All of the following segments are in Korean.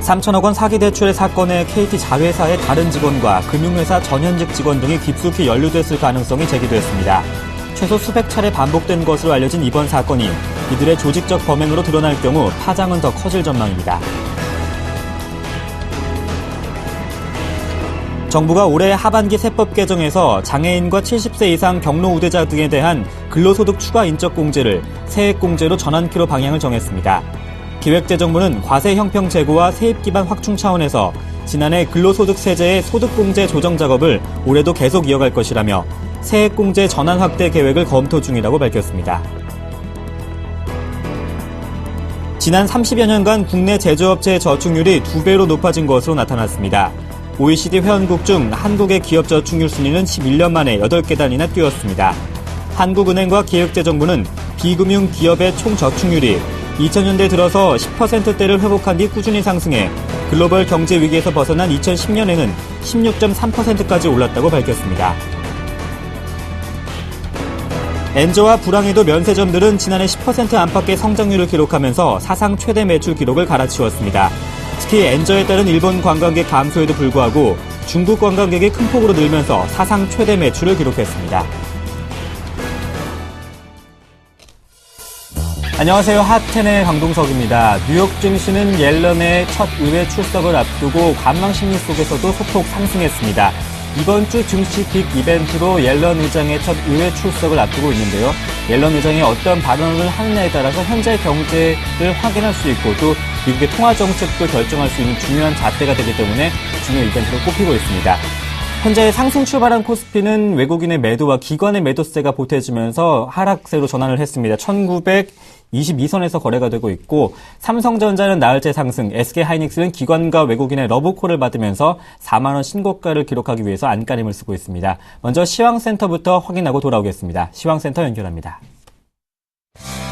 3천억 원 사기 대출의 사건에 KT 자회사의 다른 직원과 금융회사 전현직 직원 등이 깊숙이 연루됐을 가능성이 제기됐습니다. 최소 수백 차례 반복된 것으로 알려진 이번 사건이 이들의 조직적 범행으로 드러날 경우 파장은 더 커질 전망입니다. 정부가 올해 하반기 세법 개정에서 장애인과 70세 이상 경로 우대자 등에 대한 근로소득 추가 인적공제를 세액공제로 전환키로 방향을 정했습니다. 기획재정부는 과세 형평 제고와 세입 기반 확충 차원에서 지난해 근로소득 세제의 소득공제 조정 작업을 올해도 계속 이어갈 것이라며 세액공제 전환 확대 계획을 검토 중이라고 밝혔습니다. 지난 30여 년간 국내 제조업체의 저축률이 2배로 높아진 것으로 나타났습니다. OECD 회원국 중 한국의 기업 저축률 순위는 11년 만에 8계단이나 뛰었습니다. 한국은행과 기획재정부는 비금융 기업의 총 저축률이 2000년대 들어서 10%대를 회복한 뒤 꾸준히 상승해 글로벌 경제 위기에서 벗어난 2010년에는 16.3%까지 올랐다고 밝혔습니다. 엔저와 불황에도 면세점들은 지난해 10% 안팎의 성장률을 기록하면서 사상 최대 매출 기록을 갈아치웠습니다. 특히 엔저에 따른 일본 관광객 감소에도 불구하고 중국 관광객이 큰 폭으로 늘면서 사상 최대 매출을 기록했습니다. 안녕하세요. 핫10의 강동석입니다. 뉴욕 증시는 옐런의 첫 의회 출석을 앞두고 관망 심리 속에서도 소폭 상승했습니다. 이번 주 증시 빅 이벤트로 옐런 의장의 첫 의회 출석을 앞두고 있는데요. 옐런 의장이 어떤 발언을 하느냐에 따라서 현재 경제를 확인할 수 있고 또 미국의 통화 정책도 결정할 수 있는 중요한 잣대가 되기 때문에 중요 이벤트로 꼽히고 있습니다. 현재 상승 출발한 코스피는 외국인의 매도와 기관의 매도세가 보태지면서 하락세로 전환을 했습니다. 1922선에서 거래가 되고 있고 삼성전자는 나흘째 상승, SK하이닉스는 기관과 외국인의 러브콜을 받으면서 4만 원 신고가를 기록하기 위해서 안간힘을 쓰고 있습니다. 먼저 시황센터부터 확인하고 돌아오겠습니다. 시황센터 연결합니다.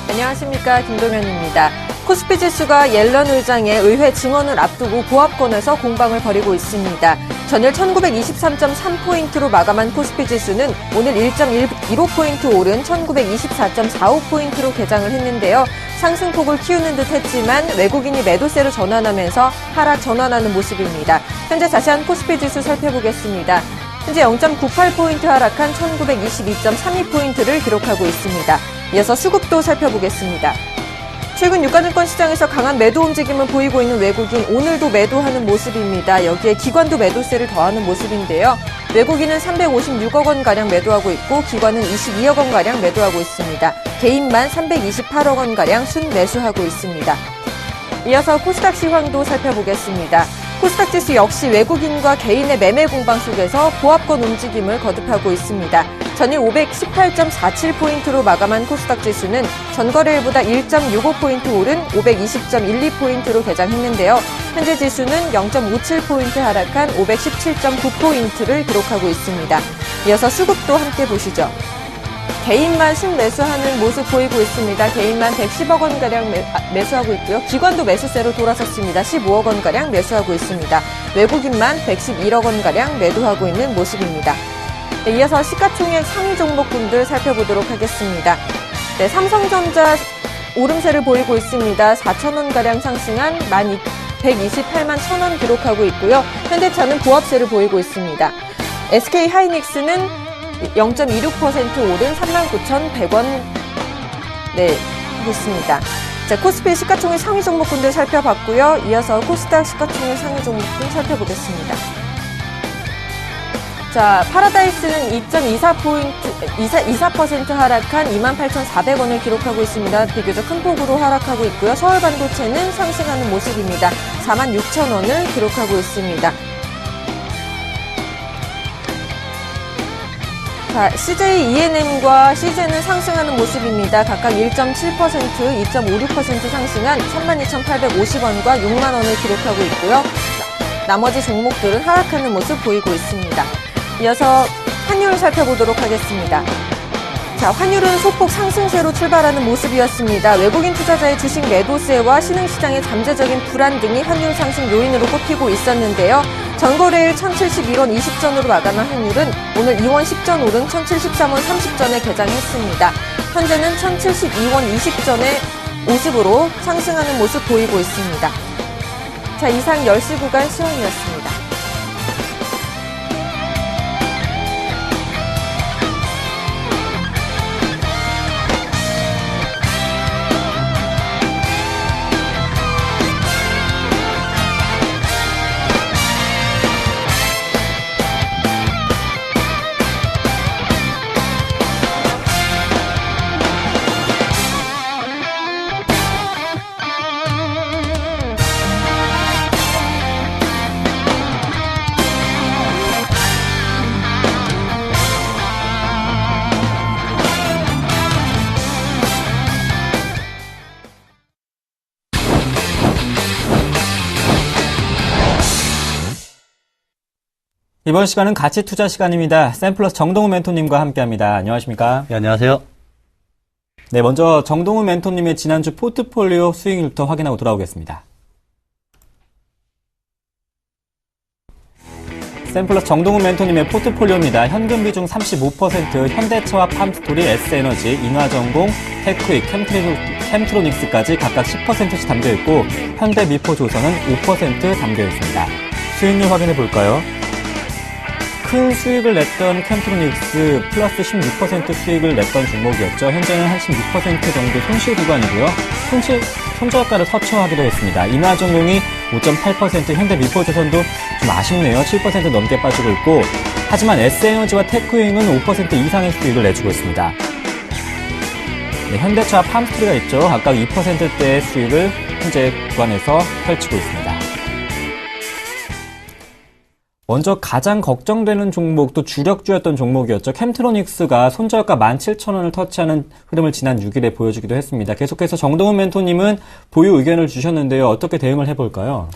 안녕하십니까, 김동현입니다. 코스피 지수가 옐런 의장의 의회 증언을 앞두고 보합권에서 공방을 벌이고 있습니다. 전일 1923.3포인트로 마감한 코스피 지수는 오늘 1.15포인트 오른 1924.45포인트로 개장을 했는데요. 상승폭을 키우는 듯 했지만 외국인이 매도세로 전환하면서 하락 전환하는 모습입니다. 현재 자세한 코스피 지수 살펴보겠습니다. 현재 0.98포인트 하락한 1922.32포인트를 기록하고 있습니다. 이어서 수급도 살펴보겠습니다. 최근 유가증권 시장에서 강한 매도 움직임을 보이고 있는 외국인, 오늘도 매도하는 모습입니다. 여기에 기관도 매도세를 더하는 모습인데요. 외국인은 356억 원가량 매도하고 있고 기관은 22억 원가량 매도하고 있습니다. 개인만 328억 원가량 순매수하고 있습니다. 이어서 코스닥 시황도 살펴보겠습니다. 코스닥 지수 역시 외국인과 개인의 매매 공방 속에서 보합권 움직임을 거듭하고 있습니다. 전일 518.47포인트로 마감한 코스닥 지수는 전거래일보다 1.65포인트 오른 520.12포인트로 개장했는데요. 현재 지수는 0.57포인트 하락한 517.9포인트를 기록하고 있습니다. 이어서 수급도 함께 보시죠. 개인만 순매수하는 모습 보이고 있습니다. 개인만 110억 원가량 매수하고 있고요. 기관도 매수세로 돌아섰습니다. 15억 원가량 매수하고 있습니다. 외국인만 111억 원가량 매도하고 있는 모습입니다. 네, 이어서 시가총액 상위 종목군들 살펴보도록 하겠습니다. 네, 삼성전자 오름세를 보이고 있습니다. 4천원가량 상승한 128만 1,000원 기록하고 있고요. 현대차는 보합세를 보이고 있습니다. SK하이닉스는 0.26% 오른 39,100원 하고 있습니다. 자, 코스피 시가총액 상위 종목군들 살펴봤고요. 이어서 코스닥 시가총액 상위 종목군 살펴보겠습니다. 자, 파라다이스는 2.24% 하락한 28,400원을 기록하고 있습니다. 비교적 큰 폭으로 하락하고 있고요. 서울반도체는 상승하는 모습입니다. 46,000원을 기록하고 있습니다. 자, CJ ENM과 CJ는 상승하는 모습입니다. 각각 1.7%, 2.56% 상승한 32,850원과 6만 원을 기록하고 있고요. 나머지 종목들은 하락하는 모습 보이고 있습니다. 이어서 환율 살펴보도록 하겠습니다. 자, 환율은 소폭 상승세로 출발하는 모습이었습니다. 외국인 투자자의 주식 매도세와 신흥시장의 잠재적인 불안 등이 환율 상승 요인으로 꼽히고 있었는데요. 전거래일 1,071원 20전으로 마감한 환율은 오늘 2원 10전 오른 1,073원 30전에 개장했습니다. 현재는 1,072원 20전의 모습으로 상승하는 모습 보이고 있습니다. 자, 이상 10시 구간 시황이었습니다. 이번 시간은 가치 투자 시간입니다. 샘플러스 정동훈 멘토님과 함께합니다. 안녕하십니까? 네, 안녕하세요. 네, 먼저 정동훈 멘토님의 지난주 포트폴리오 수익률부터 확인하고 돌아오겠습니다. 샘플러스 정동훈 멘토님의 포트폴리오입니다. 현금 비중 35%, 현대차와 팜스토리, S에너지, 인화전공, 테크윅, 캠트로닉스까지 각각 10%씩 담겨있고 현대미포조선은 5% 담겨있습니다. 수익률 확인해 볼까요? 큰 수익을 냈던 캠트로닉스 플러스 16% 수익을 냈던 종목이었죠. 현재는 한 16% 정도 손실 구간이고요. 손절가를 서초하기도 했습니다. 인화전공이 5.8%, 현대미포조선도 좀 아쉽네요. 7% 넘게 빠지고 있고, 하지만 S에너지와 테크윙은 5% 이상의 수익을 내주고 있습니다. 네, 현대차와 팜스토리가 있죠. 각각 2%대의 수익을 현재 구간에서 펼치고 있습니다. 먼저 가장 걱정되는 종목, 또 주력주였던 종목이었죠. 캠트로닉스가 손절가 17,000원을 터치하는 흐름을 지난 6일에 보여주기도 했습니다. 계속해서 정동훈 멘토님은 보유 의견을 주셨는데요. 어떻게 대응을 해볼까요?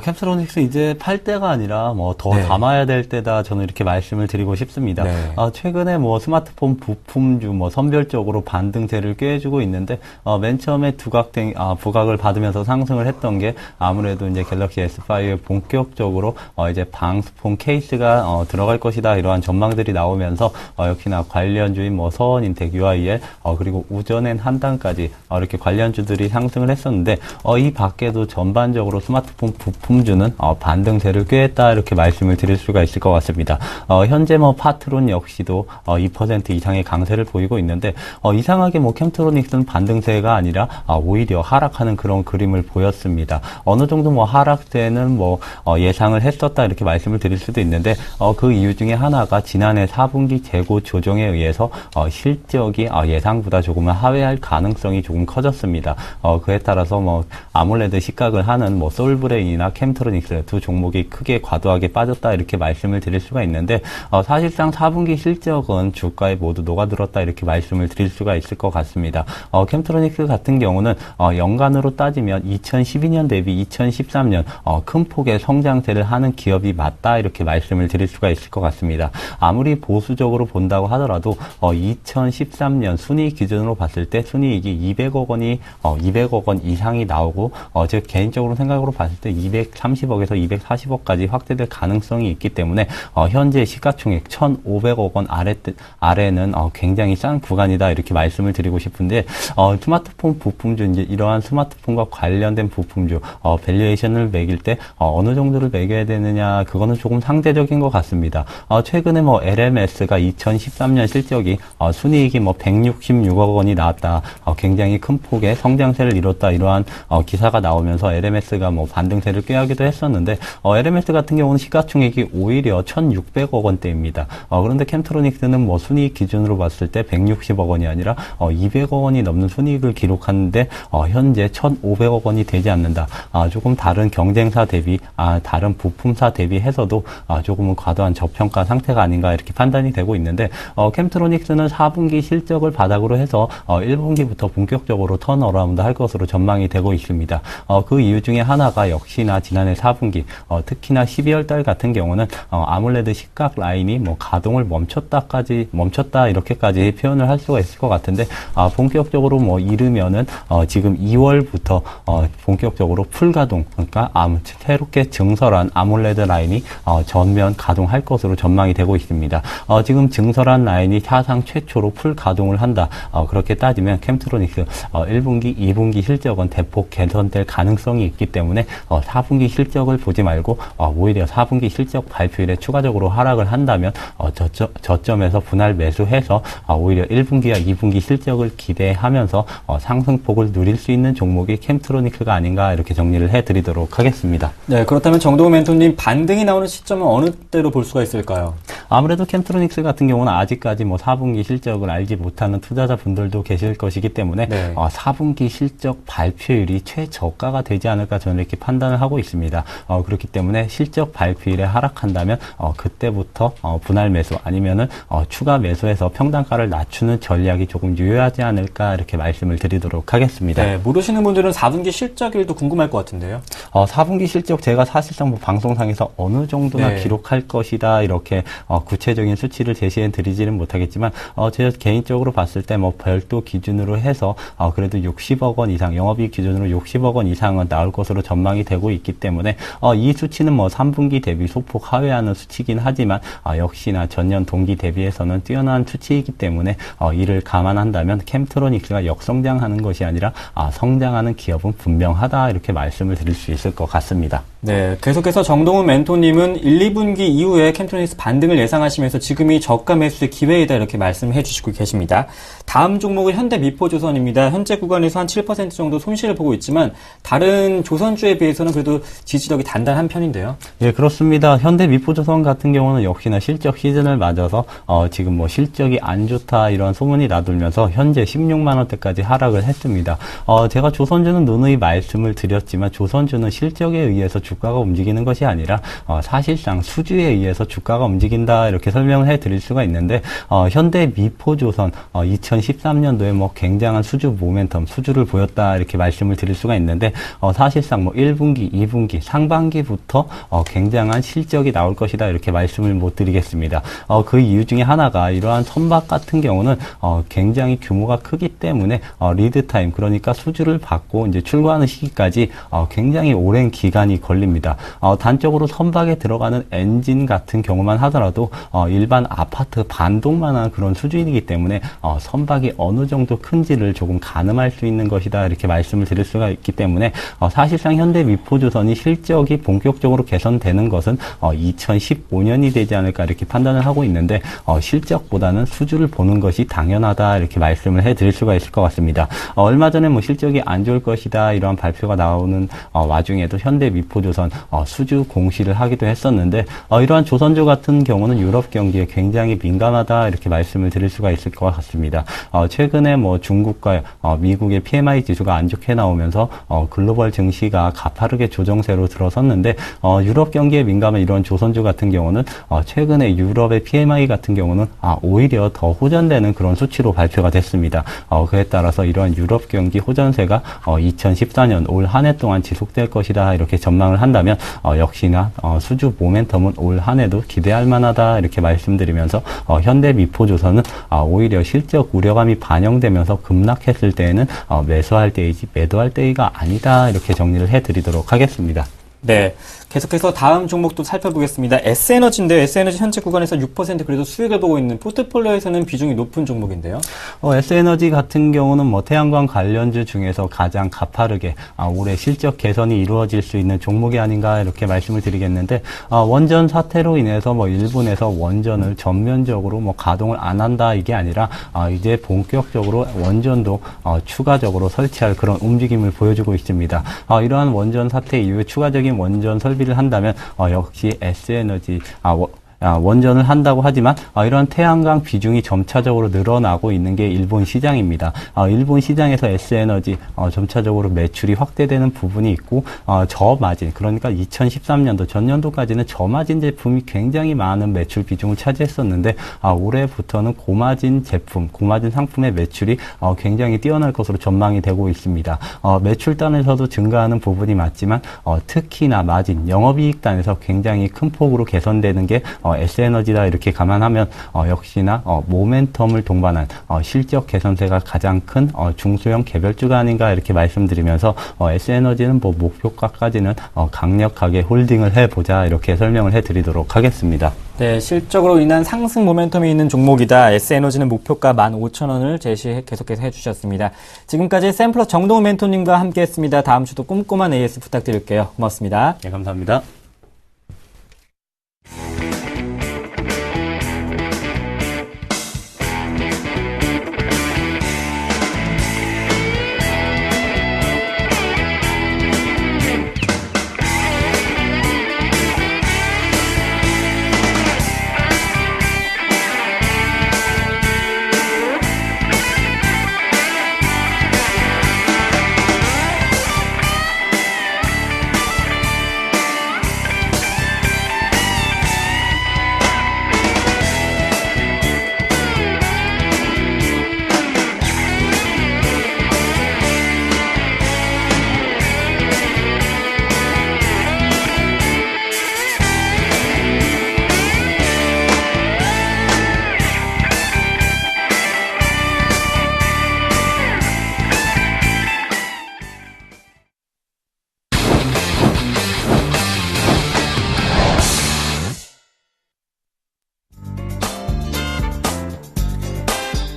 캠트로닉스 이제 팔 때가 아니라 더 담아야 될 때다, 저는 이렇게 말씀을 드리고 싶습니다. 네. 최근에 스마트폰 부품주 선별적으로 반등세를 꾀해주고 있는데, 맨 처음에 부각을 받으면서 상승을 했던 게 아무래도 이제 갤럭시 S5에 본격적으로 이제 방수폰 케이스가 들어갈 것이다, 이러한 전망들이 나오면서 역시나 관련주인 서원인텍, UIL, 그리고 우전엔 한단까지 이렇게 관련주들이 상승을 했었는데, 이 밖에도 전반적으로 스마트폰 부품주는 반등세를 꾀했다, 이렇게 말씀을 드릴 수가 있을 것 같습니다. 현재 파트론 역시도 2% 이상의 강세를 보이고 있는데, 이상하게 캠트로닉스는 반등세가 아니라 오히려 하락하는 그런 그림을 보였습니다. 어느 정도 하락세는 예상을 했었다, 이렇게 말씀을 드릴 수도 있는데, 그 이유 중에 하나가 지난해 4분기 재고 조정에 의해서 실적이 예상보다 조금은 하회할 가능성이 조금 커졌습니다. 그에 따라서 아몰레드 시각을 하는 솔브레인이나 캠트로닉스 두 종목이 크게 과도하게 빠졌다, 이렇게 말씀을 드릴 수가 있는데, 사실상 4분기 실적은 주가에 모두 녹아들었다, 이렇게 말씀을 드릴 수가 있을 것 같습니다. 캠트로닉스 같은 경우는 연간으로 따지면 2012년 대비 2013년 큰 폭의 성장세를 하는 기업이 맞다, 이렇게 말씀을 드릴 수가 있을 것 같습니다. 아무리 보수적으로 본다고 하더라도 2013년 순이익 기준으로 봤을 때 순이익이 200억 원 이상이 나오고, 즉 개인적으로 생각으로 봤을 때 230억에서 240억까지 확대될 가능성이 있기 때문에 현재 시가총액 1,500억 원 아래는 굉장히 싼 구간이다, 이렇게 말씀을 드리고 싶은데, 스마트폰 부품주, 이제 이러한 스마트폰과 관련된 부품주 밸류에이션을 매길 때 어느 정도를 매겨야 되느냐, 그거는 조금 상대적인 것 같습니다. 최근에 LMS가 2013년 실적이 순이익이 166억 원이 나왔다, 굉장히 큰 폭의 성장세를 이뤘다, 이러한 기사가 나오면서 LMS가 반등세를 꾀하기도 했었는데, LMS 같은 경우는 시가총액이 오히려 1,600억 원대입니다. 그런데 캠트로닉스는 순이익 기준으로 봤을 때 160억 원이 아니라 200억 원이 넘는 순이익을 기록하는데, 현재 1,500억 원이 되지 않는다. 조금 다른 경쟁사 대비, 다른 부품사 대비해서도 조금은 과도한 저평가 상태가 아닌가, 이렇게 판단이 되고 있는데, 캠트로닉스는 4분기 실적을 바닥으로 해서 1분기부터 본격적으로 턴어라운드 할 것으로 전망이 되고 있습니다. 그 이유 중에 하나가 역시나 지난해 4분기, 특히나 12월 달 같은 경우는 아몰레드 시각 라인이 가동을 멈췄다, 이렇게까지 표현을 할 수가 있을 것 같은데, 본격적으로 이르면은 지금 2월부터 본격적으로 풀가동, 그러니까 새롭게 증설한 아몰레드 라인이 전면 가동할 것으로 전망이 되고 있습니다. 지금 증설한 라인이 사상 최초로 풀가동을 한다, 그렇게 따지면 캠트로닉스 1분기, 2분기 실적은 대폭 개선될 가능성이 있기 때문에 4분기 실적을 보지 말고 오히려 4분기 실적 발표일에 추가적으로 하락을 한다면 저점에서 분할 매수해서 오히려 1분기와 2분기 실적을 기대하면서 상승폭을 누릴 수 있는 종목이 캠트로닉스가 아닌가 이렇게 정리를 해드리도록 하겠습니다. 네, 그렇다면 정동훈 멘토님 반등이 나오는 시점은 어느 때로 볼 수가 있을까요? 아무래도 캠트로닉스 같은 경우는 아직까지 4분기 실적을 알지 못하는 투자자분들도 계실 것이기 때문에 네. 4분기 실적 발표일이 최저가가 되지 않을까 저는 이렇게 판단을 하고 있습니다. 그렇기 때문에 실적 발표일에 하락한다면 그때부터 분할 매수 아니면은 추가 매수해서 평단가를 낮추는 전략이 조금 유효하지 않을까 이렇게 말씀을 드리도록 하겠습니다. 네, 모르시는 분들은 4분기 실적일도 궁금할 것 같은데요. 4분기 실적 제가 사실상 방송상에서 어느 정도나 네. 기록할 것이다 이렇게 구체적인 수치를 제시해 드리지는 못하겠지만 제가 개인적으로 봤을 때 별도 기준으로 해서 그래도 60억 원 이상 영업이익 기준으로 60억 원 이상은 나올 것으로 전망이 되고 있기 때문에 이 수치는 3분기 대비 소폭 하회하는 수치이긴 하지만 역시나 전년 동기 대비해서는 뛰어난 수치이기 때문에 이를 감안한다면 캠트로닉스가 역성장하는 것이 아니라 성장하는 기업은 분명하다 이렇게 말씀을 드릴 수 있을 것 같습니다. 네, 계속해서 정동훈 멘토님은 1, 2분기 이후에 캠트로닉스 반등을 예상하시면서 지금이 저가 매수의 기회이다 이렇게 말씀해 주시고 계십니다. 다음 종목은 현대미포조선입니다. 현재 구간에서 한 7% 정도 손실을 보고 있지만 다른 조선주에 비해서는 그래도 지지력이 단단한 편인데요. 예, 그렇습니다. 현대미포조선 같은 경우는 역시나 실적 시즌을 맞아서 지금 실적이 안 좋다 이런 소문이 나돌면서 현재 16만 원대까지 하락을 했습니다. 제가 조선주는 누누이 말씀을 드렸지만 조선주는 실적에 의해서 주가가 움직이는 것이 아니라 사실상 수주에 의해서 주가가 움직인다 이렇게 설명을 해드릴 수가 있는데 현대미포조선 2013년도에 굉장한 수주 모멘텀 수주를 보였다 이렇게 말씀을 드릴 수가 있는데 사실상 1분기, 2분기, 상반기부터 굉장한 실적이 나올 것이다 이렇게 말씀을 못 드리겠습니다. 그 이유 중에 하나가 이러한 선박 같은 경우는 굉장히 규모가 크기 때문에 리드 타임 그러니까 수주를 받고 이제 출고하는 시기까지 굉장히 오랜 기간이 걸립니다. 단적으로 선박에 들어가는 엔진 같은 경우만 하더라도 일반 아파트 반동만한 그런 수준이기 때문에 선박이 어느 정도 큰지를 조금 가늠할 수 있는 것이다 이렇게 말씀을 드릴 수가 있기 때문에 사실상 현대미포조선이 실적이 본격적으로 개선되는 것은 2015년이 되지 않을까 이렇게 판단을 하고 있는데 실적보다는 수주를 보는 것이 당연하다 이렇게 말씀을 해드릴 수가 있을 것 같습니다. 얼마 전에 실적이 안 좋을 것이다 이러한 발표가 나오는 와중에도 현대미포조선 수주 공시를 하기도 했었는데 이러한 조선주 같은 경우는 유럽 경기에 굉장히 민감하다 이렇게 말씀을 드릴 수가 있을 것 같습니다. 최근에 중국과 미국의 PMI 지수가 안 좋게 나오면서 글로벌 증시가 가파르게 조정세로 들어섰는데 유럽 경기에 민감한 이런 조선주 같은 경우는 최근에 유럽의 PMI 같은 경우는 오히려 더 호전되는 그런 수치로 발표가 됐습니다. 그에 따라서 이러한 유럽 경기 호전세가 2014년 올 한 해 동안 지속될 것이다 이렇게 전망을 한다면 역시나 수주 모멘텀은 올 한 해도 기대할 만하다 이렇게 말씀드리면서 현대미포조선은 오히려 실적 우려감이 반영되면서 급락했을 때에는 매수할 때이지 매도할 때가 아니다 이렇게 정리를 해드리도록 하겠습니다. 네, 계속해서 다음 종목도 살펴보겠습니다. S에너지인데요. S에너지 현재 구간에서 6% 그래도 수익을 보고 있는 포트폴리오에서는 비중이 높은 종목인데요. S에너지 같은 경우는 태양광 관련주 중에서 가장 가파르게 올해 실적 개선이 이루어질 수 있는 종목이 아닌가 이렇게 말씀을 드리겠는데 원전 사태로 인해서 일본에서 원전을 전면적으로 가동을 안 한다 이게 아니라 이제 본격적으로 원전도 추가적으로 설치할 그런 움직임을 보여주고 있습니다. 이러한 원전 사태 이후에 추가적인 원전 설비를 한다면 역시 S에너지 원전을 한다고 하지만 이런 태양광 비중이 점차적으로 늘어나고 있는 게 일본 시장입니다. 일본 시장에서 S에너지 점차적으로 매출이 확대되는 부분이 있고 저마진 그러니까 2013년도 전년도까지는 저마진 제품이 굉장히 많은 매출 비중을 차지했었는데 올해부터는 고마진 제품, 고마진 상품의 매출이 굉장히 뛰어날 것으로 전망이 되고 있습니다. 매출단에서도 증가하는 부분이 맞지만 특히나 마진, 영업이익단에서 굉장히 큰 폭으로 개선되는 게 S에너지다 이렇게 감안하면 역시나 모멘텀을 동반한 실적 개선세가 가장 큰 중소형 개별주가 아닌가 이렇게 말씀드리면서 S에너지는 뭐 목표가까지는 강력하게 홀딩을 해보자 이렇게 설명을 해드리도록 하겠습니다. 네, 실적으로 인한 상승 모멘텀이 있는 종목이다. S에너지는 목표가 15,000원을 계속해서 해주셨습니다. 지금까지 샘플러 정동훈 멘토님과 함께했습니다. 다음 주도 꼼꼼한 AS 부탁드릴게요. 고맙습니다. 네, 감사합니다.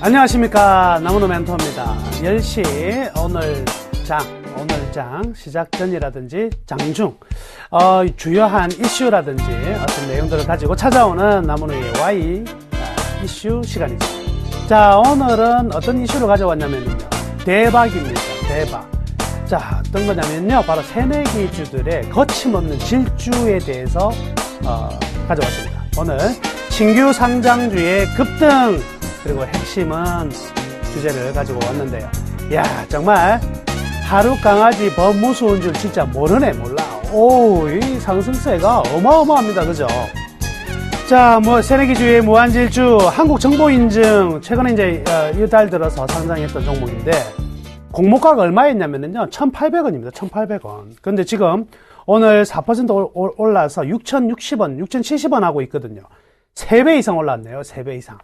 안녕하십니까, 나무노 멘토입니다. 10시 오늘 장 시작 전이라든지 장중 주요한 이슈라든지 어떤 내용들을 가지고 찾아오는 나무노의 Y 이슈 시간이죠. 자, 오늘은 어떤 이슈를 가져왔냐면요, 대박입니다. 대박. 자, 어떤 거냐면요, 바로 새내기주들의 거침없는 질주에 대해서 가져왔습니다. 오늘 신규 상장주의 급등, 그리고 핵심은 주제를 가지고 왔는데요. 야, 정말 하루 강아지 법 무서운 줄 진짜 모르네, 몰라. 오, 이 상승세가 어마어마합니다. 그죠? 자, 새내기주의 무한질주, 한국정보인증, 최근에 이제 이달 들어서 상장했던 종목인데, 공모가가 얼마였냐면요, 1,800원입니다. 1,800원. 근데 지금 오늘 4% 올라서 6,060원, 6,070원 하고 있거든요. 3배 이상 올랐네요. 3배 이상.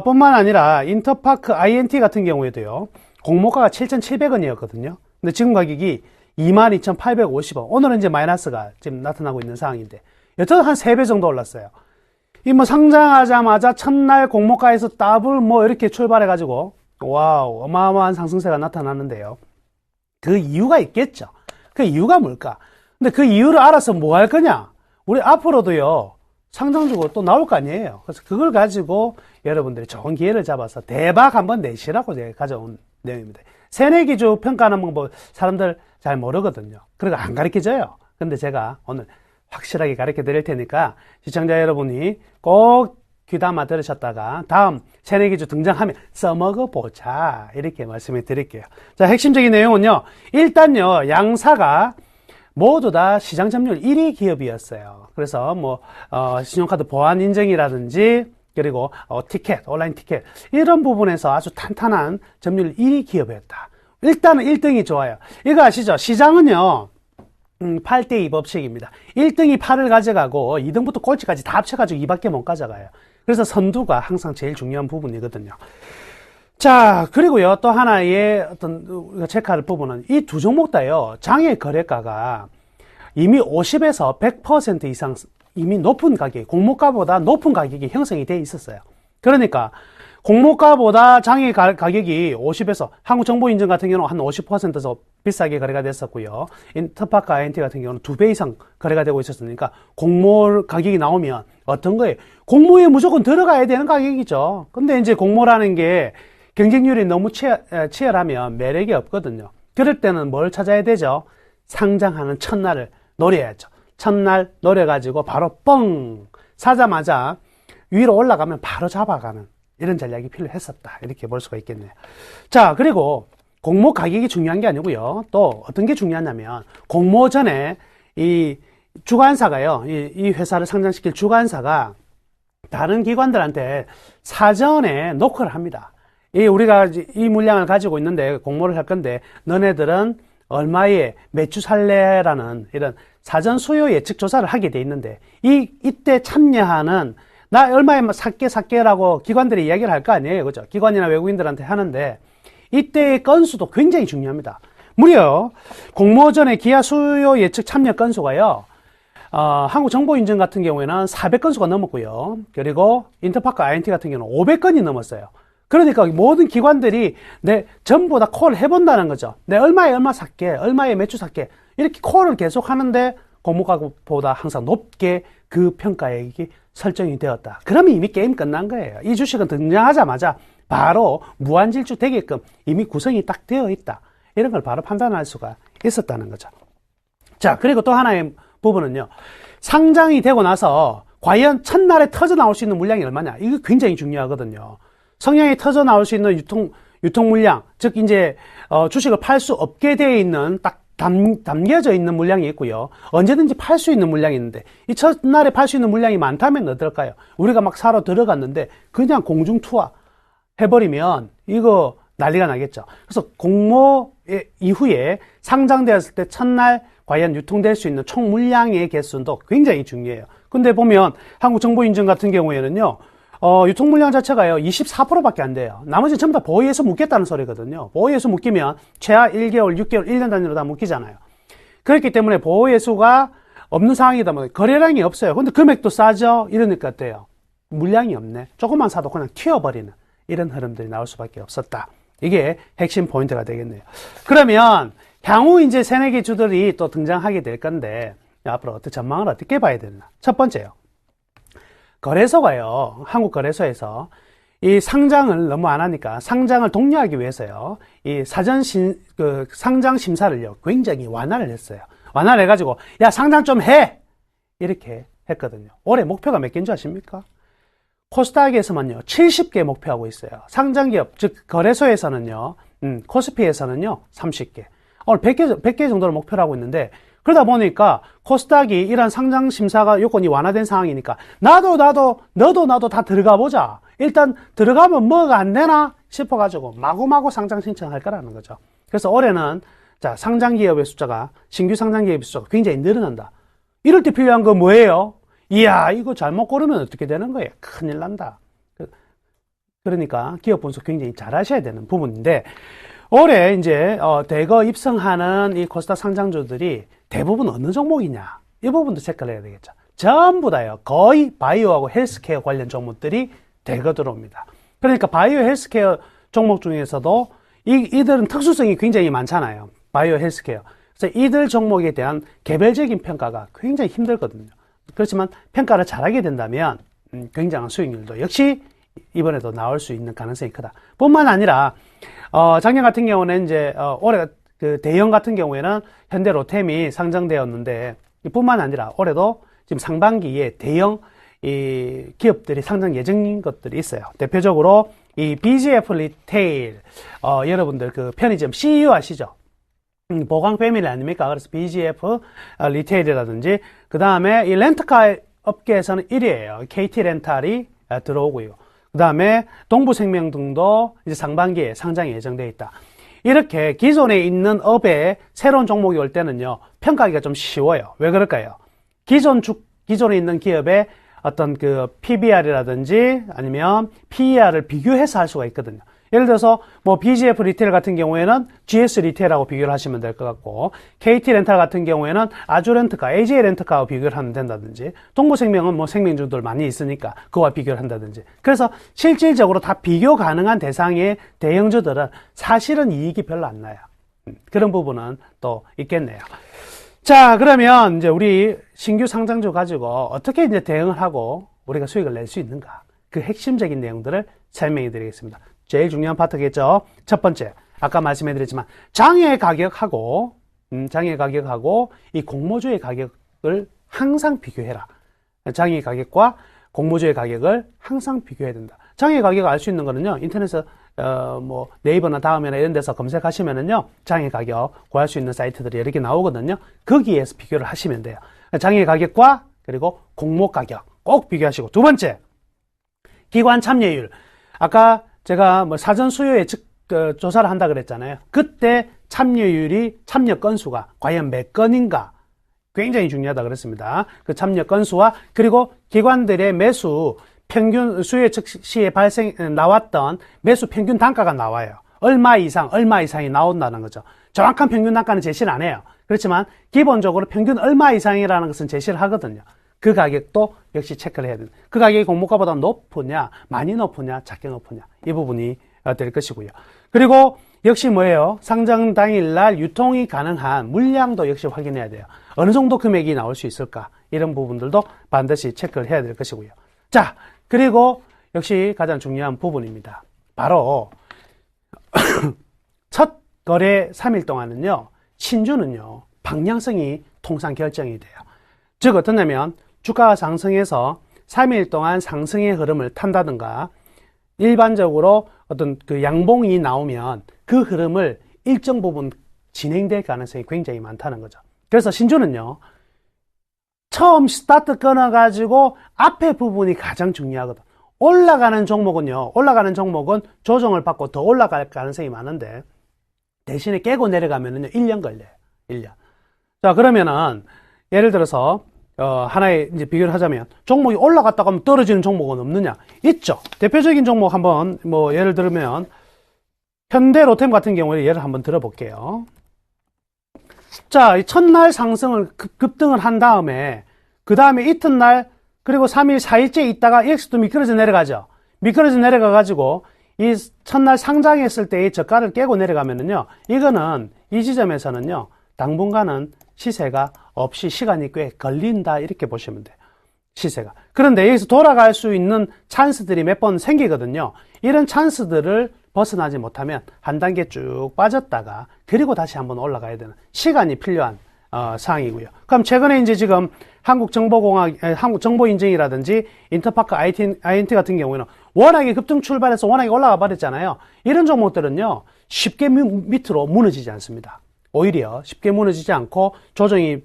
뿐만 아니라 인터파크 INT 같은 경우에도요, 공모가가 7,700원이었거든요. 근데 지금 가격이 22,850원. 오늘은 이제 마이너스가 지금 나타나고 있는 상황인데, 여튼 한 3배 정도 올랐어요. 상장하자마자 첫날 공모가에서 더블 이렇게 출발해가지고, 와우, 어마어마한 상승세가 나타나는데요. 그 이유가 있겠죠. 그 이유가 뭘까? 근데 그 이유를 알아서 뭐 할 거냐? 우리 앞으로도요, 상장주고 또 나올 거 아니에요. 그래서 그걸 가지고 여러분들이 좋은 기회를 잡아서 대박 한번 내시라고 제가 가져온 내용입니다. 새내기주 평가하는 방법 사람들 잘 모르거든요. 그리고 안 가르쳐줘요. 근데 제가 오늘 확실하게 가르쳐 드릴 테니까 시청자 여러분이 꼭 귀담아 들으셨다가 다음 새내기주 등장하면 써먹어 보자, 이렇게 말씀해 드릴게요. 자, 핵심적인 내용은요, 일단요, 양사가 모두 다 시장 점유율 1위 기업이었어요. 그래서 신용카드 보안 인증이라든지, 그리고 티켓, 온라인 티켓, 이런 부분에서 아주 탄탄한 점유율 1위 기업이었다. 일단은 1등이 좋아요. 이거 아시죠? 시장은요, 8대2 법칙입니다. 1등이 8을 가져가고 2등부터 꼴찌까지 다 합쳐가지고 2밖에 못 가져가요. 그래서 선두가 항상 제일 중요한 부분이거든요. 자, 그리고요, 또 하나의 어떤 우리가 체크할 부분은 이 두 종목 다요, 장외 거래가가 이미 50에서 100% 이상 이미 높은 가격, 공모가보다 높은 가격이 형성이 돼 있었어요. 그러니까 공모가보다 장외 가격이 50에서, 한국정보인증 같은 경우는 한 50%서 비싸게 거래가 됐었고요. 인터파크 INT 같은 경우는 2배 이상 거래가 되고 있었으니까 공모 가격이 나오면 어떤 거예요? 공모에 무조건 들어가야 되는 가격이죠. 근데 이제 공모라는 게 경쟁률이 너무 치열하면 매력이 없거든요. 그럴 때는 뭘 찾아야 되죠? 상장하는 첫날을 노려야죠. 첫날 노려가지고 바로 뻥 사자마자 위로 올라가면 바로 잡아가는 이런 전략이 필요했었다, 이렇게 볼 수가 있겠네요. 자, 그리고 공모 가격이 중요한 게 아니고요, 또 어떤 게 중요하냐면 공모 전에 이 주관사가요, 이 회사를 상장시킬 주관사가 다른 기관들한테 사전에 노크를 합니다. 우리가 이 물량을 가지고 있는데 공모를 할 건데 너네들은 얼마에 매주 살래라는 이런 사전 수요 예측 조사를 하게 돼 있는데 이때 참여하는 나 얼마에 살게라고 기관들이 이야기를 할 거 아니에요. 그죠? 기관이나 외국인들한테 하는데 이때의 건수도 굉장히 중요합니다. 무려 공모전의 기아 수요 예측 참여 건수가요. 한국정보인증 같은 경우에는 400건수가 넘었고요. 그리고 인터파크 INT 같은 경우는 500건이 넘었어요. 그러니까 모든 기관들이 전부 다 콜을 해본다는 거죠. 내 얼마에 살게, 얼마에 매출 살게 이렇게 콜을 계속 하는데 공모가보다 항상 높게 그 평가액이 설정이 되었다. 그러면 이미 게임 끝난 거예요. 이 주식은 등장하자마자 바로 무한질주 되게끔 이미 구성이 딱 되어 있다. 이런 걸 바로 판단할 수가 있었다는 거죠. 자, 그리고 또 하나의 부분은요. 상장이 되고 나서 과연 첫날에 터져 나올 수 있는 물량이 얼마냐. 이거 굉장히 중요하거든요. 성향이 터져 나올 수 있는 유통 물량, 즉 이제 주식을 팔 수 없게 되어 있는 딱 담겨져 있는 물량이 있고요. 언제든지 팔 수 있는 물량이 있는데 이 첫날에 팔 수 있는 물량이 많다면 어떨까요? 우리가 막 사러 들어갔는데 그냥 공중 투하 해버리면 이거 난리가 나겠죠. 그래서 공모 이후에 상장되었을 때 첫날 과연 유통될 수 있는 총 물량의 개수도 굉장히 중요해요. 근데 보면 한국정보인증 같은 경우에는요. 유통 물량 자체가요 24%밖에 안 돼요. 나머지 전부 다 보유해서 묶겠다는 소리거든요. 보유해서 묶이면 최하 1개월, 6개월, 1년 단위로 다 묶이잖아요. 그렇기 때문에 보유해수가 없는 상황이다 보니 거래량이 없어요. 근데 금액도 싸죠. 이러니까 어때요? 물량이 없네. 조금만 사도 그냥 튀어버리는 이런 흐름들이 나올 수밖에 없었다. 이게 핵심 포인트가 되겠네요. 그러면 향후 이제 새내 개 주들이 또 등장하게 될 건데 앞으로 어떤 전망을 어떻게 봐야 되나? 첫 번째요. 거래소가요, 한국 거래소에서 이 상장을 너무 안 하니까 상장을 독려하기 위해서요, 이 상장 심사를요, 굉장히 완화를 했어요. 완화를 해가지고, 야, 상장 좀 해! 이렇게 했거든요. 올해 목표가 몇 개인 줄 아십니까? 코스닥에서만요, 70개 목표하고 있어요. 상장기업, 즉, 거래소에서는요, 코스피에서는요, 30개. 오늘 100개 정도를 목표로 하고 있는데, 그러다 보니까 코스닥이 이런 상장 심사가 요건이 완화된 상황이니까 너도 나도 다 들어가 보자. 일단 들어가면 뭐가 안 되나 싶어가지고 마구마구 상장 신청할 거라는 거죠. 그래서 올해는 자 상장기업의 숫자가 신규 상장기업의 숫자가 굉장히 늘어난다. 이럴 때 필요한 거 뭐예요? 이야 이거 잘못 고르면 어떻게 되는 거예요? 큰일 난다. 그러니까 기업 분석 굉장히 잘 하셔야 되는 부분인데 올해 이제 대거 입성하는 이 코스닥 상장주들이 대부분 어느 종목이냐 이 부분도 체크를 해야 되겠죠. 전부 다요 거의 바이오하고 헬스케어 관련 종목들이 대거 들어옵니다. 그러니까 바이오 헬스케어 종목 중에서도 이들은 특수성이 굉장히 많잖아요. 바이오 헬스케어. 그래서 이들 종목에 대한 개별적인 평가가 굉장히 힘들거든요. 그렇지만 평가를 잘하게 된다면 굉장한 수익률도 역시 이번에도 나올 수 있는 가능성이 크다. 뿐만 아니라 작년 같은 경우는 이제 올해 그 대형 같은 경우에는 현대 로템이 상장되었는데 뿐만 아니라 올해도 지금 상반기에 대형 이 기업들이 상장 예정인 것들이 있어요. 대표적으로 이 BGF 리테일 여러분들 그 편의점 CU 아시죠? 보강 패밀리 아닙니까? 그래서 BGF 리테일이라든지 그 다음에 이 렌터카 업계에서는 1위예요. KT 렌탈이 들어오고요. 그 다음에 동부생명 등도 이제 상반기에 상장이 예정되어 있다. 이렇게 기존에 있는 업에 새로운 종목이 올 때는요, 평가하기가 좀 쉬워요. 왜 그럴까요? 기존에 있는 기업의 어떤 그 PBR이라든지 아니면 PER을 비교해서 할 수가 있거든요. 예를 들어서 뭐 BGF 리테일 같은 경우에는 GS 리테일하고 비교를 하시면 될 것 같고 KT 렌탈 같은 경우에는 아주 렌트카, AJ 렌트카와 비교를 하면 된다든지 동부생명은 뭐 생명주들 많이 있으니까 그와 비교를 한다든지 그래서 실질적으로 다 비교 가능한 대상의 대형주들은 사실은 이익이 별로 안 나요. 그런 부분은 또 있겠네요. 자, 그러면 이제 우리 신규 상장주 가지고 어떻게 이제 대응을 하고 우리가 수익을 낼 수 있는가? 그 핵심적인 내용들을 설명해 드리겠습니다. 제일 중요한 파트겠죠. 첫 번째, 아까 말씀해드렸지만 장외 가격하고 이 공모주의 가격을 항상 비교해라. 장외 가격과 공모주의 가격을 항상 비교해야 된다. 장외 가격을 알 수 있는 거는요. 인터넷에 뭐 네이버나 다음이나 이런 데서 검색하시면은요. 장외 가격 구할 수 있는 사이트들이 여러 개 나오거든요. 거기에서 비교를 하시면 돼요. 장외 가격과 그리고 공모 가격 꼭 비교하시고 두 번째, 기관 참여율. 아까 제가 뭐 사전 수요 예측 조사를 한다 그랬잖아요. 그때 참여 건수가 과연 몇 건인가 굉장히 중요하다 그랬습니다. 그 참여 건수와 그리고 기관들의 매수 평균 수요 즉시에 나왔던 매수 평균 단가가 나와요. 얼마 이상이 나온다는 거죠. 정확한 평균 단가는 제시를 안 해요. 그렇지만 기본적으로 평균 얼마 이상이라는 것은 제시를 하거든요. 그 가격도 역시 체크를 해야 됩니다. 그 가격이 공모가보다 높으냐, 많이 높으냐, 작게 높으냐, 이 부분이 될 것이고요. 그리고 역시 뭐예요? 상장 당일날 유통이 가능한 물량도 역시 확인해야 돼요. 어느 정도 금액이 나올 수 있을까? 이런 부분들도 반드시 체크를 해야 될 것이고요. 자, 그리고 역시 가장 중요한 부분입니다. 바로 첫 거래 3일 동안은요, 신주는요, 방향성이 통상 결정이 돼요. 즉, 어떠냐면, 주가가 상승해서 3일 동안 상승의 흐름을 탄다든가, 일반적으로 어떤 그 양봉이 나오면 그 흐름을 일정 부분 진행될 가능성이 굉장히 많다는 거죠. 그래서 신주는요, 처음 스타트 끊어가지고 앞에 부분이 가장 중요하거든. 올라가는 종목은 조정을 받고 더 올라갈 가능성이 많은데, 대신에 깨고 내려가면은요, 1년 걸려요. 1년. 자, 그러면은, 예를 들어서, 하나의 이제 비교를 하자면, 종목이 올라갔다가 하면 떨어지는 종목은 없느냐? 있죠. 대표적인 종목 한번, 예를 들면, 현대 로템 같은 경우에 예를 한번 들어볼게요. 자, 첫날 상승을 급등을 한 다음에, 그 다음에 이튿날, 그리고 3일, 4일째 있다가 EX도 미끄러져 내려가죠. 미끄러져 내려가가지고, 이 첫날 상장했을 때의 저가를 깨고 내려가면은요, 이거는 이 지점에서는요, 당분간은 시세가 없이 시간이 꽤 걸린다, 이렇게 보시면 돼요. 시세가. 그런데 여기서 돌아갈 수 있는 찬스들이 몇 번 생기거든요. 이런 찬스들을 벗어나지 못하면 한 단계 쭉 빠졌다가 그리고 다시 한번 올라가야 되는 시간이 필요한 사항이고요. 그럼 최근에 이제 지금 한국정보인증이라든지 인터파크 INT 같은 경우에는 워낙에 급등 출발해서 워낙에 올라가 버렸잖아요. 이런 종목들은요, 쉽게 밑으로 무너지지 않습니다. 오히려 쉽게 무너지지 않고 조정이